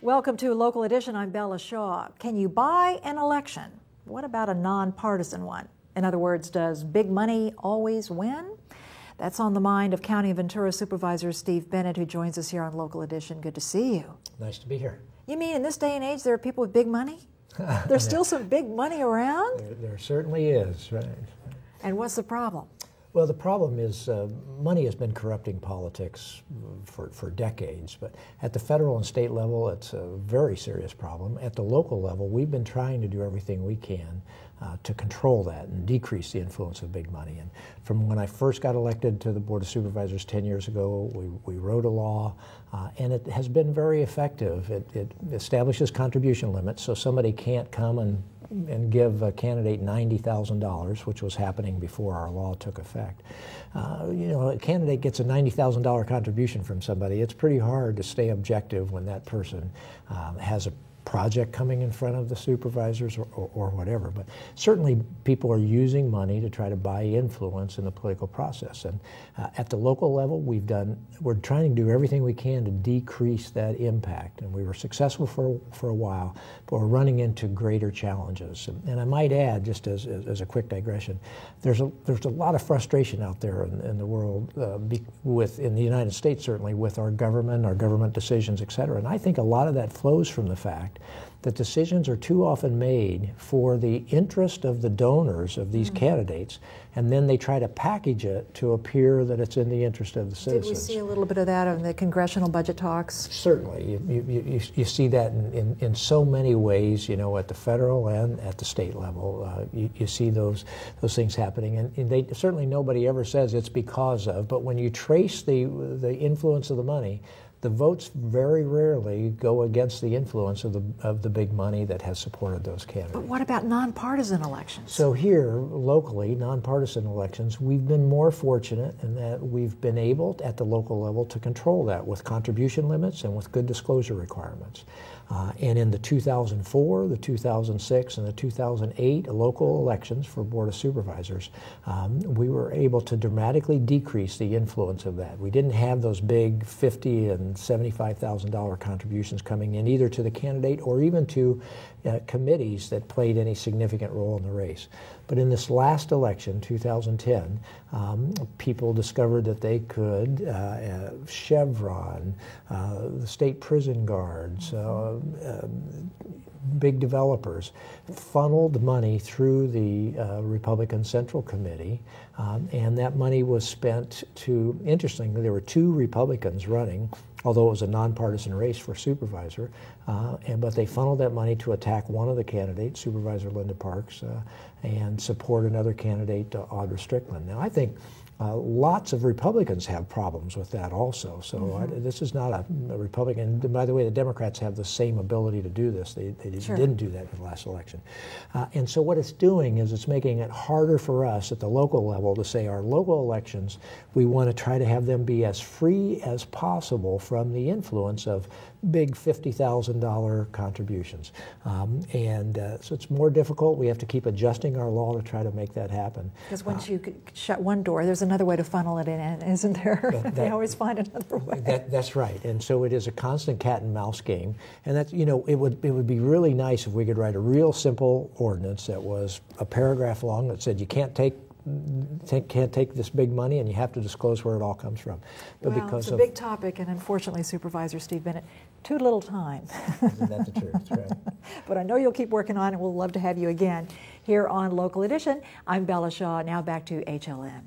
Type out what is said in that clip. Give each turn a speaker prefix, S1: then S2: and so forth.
S1: Welcome to Local Edition. I'm Bella Shaw. Can you buy an election? What about a nonpartisan one? In other words, does big money always win? That's on the mind of County of Ventura Supervisor Steve Bennett, who joins us here on Local Edition. Good to see you.
S2: Nice to be here.
S1: You mean in this day and age there are people with big money? There's still some big money around?
S2: There certainly is, right.
S1: And what's the problem?
S2: Well, the problem is money has been corrupting politics for decades, but at the federal and state level, it's a very serious problem. At the local level, we've been trying to do everything we can to control that and decrease the influence of big money. And from when I first got elected to the Board of Supervisors 10 years ago, we wrote a law, and it has been very effective. It establishes contribution limits, so somebody can't come and give a candidate $90,000, which was happening before our law took effect. A candidate gets a $90,000 contribution from somebody. It's pretty hard to stay objective when that person has a project coming in front of the supervisors or whatever. But certainly people are using money to try to buy influence in the political process. And at the local level, we're trying to do everything we can to decrease that impact. And we were successful for a while, but we're running into greater challenges. And I might add, just as a quick digression, there's a lot of frustration out there in the world, in the United States certainly, with our government decisions, et cetera. And I think a lot of that flows from the fact that decisions are too often made for the interest of the donors of these candidates, and then they try to package it to appear that it's in the interest of the citizens.
S1: Did we see a little bit of that in the congressional budget talks?
S2: Certainly. You see that in so many ways, at the federal and at the state level. You see those things happening, and certainly nobody ever says it's because of, but when you trace the influence of the money, the votes very rarely go against the influence of the big money that has supported those candidates.
S1: But what about nonpartisan elections?
S2: So here, locally, nonpartisan elections, we've been more fortunate in that we've been able, at the local level, to control that with contribution limits and with good disclosure requirements. And in the 2004, the 2006, and the 2008 local elections for Board of Supervisors, we were able to dramatically decrease the influence of that. We didn't have those big $50,000 and $75,000 contributions coming in either to the candidate or even to committees that played any significant role in the race. But in this last election, 2010, people discovered that they could, Chevron, the state prison guards, big developers, funneled money through the Republican Central Committee, and that money was spent to, interestingly, there were two Republicans running, although it was a nonpartisan race for supervisor, but they funneled that money to attack one of the candidates, Supervisor Linda Parks, and support another candidate, Audra Strickland. Now, I think lots of Republicans have problems with that also. So this is not a Republican. By the way, the Democrats have the same ability to do this. They didn't do that in the last election. And so what it's doing is it's making it harder for us at the local level to say our local elections, we want to try to have them be as free as possible from the influence of big $50,000 contributions. So it's more difficult. We have to keep adjusting our law to try to make that happen.
S1: Because once you shut one door, there's another way to funnel it in, isn't there? They always find another way.
S2: That's right. And so it is a constant cat and mouse game. And that's, it would be really nice if we could write a real simple ordinance that was a paragraph long that said you can't take this big money, and you have to disclose where it all comes from. But
S1: well,
S2: because
S1: it's a big topic, and unfortunately, Supervisor Steve Bennett, too little time.
S2: Isn't that the truth? Right.
S1: But I know you'll keep working on it. We'll love to have you again here on Local Edition. I'm Bella Shaw. Now back to HLN.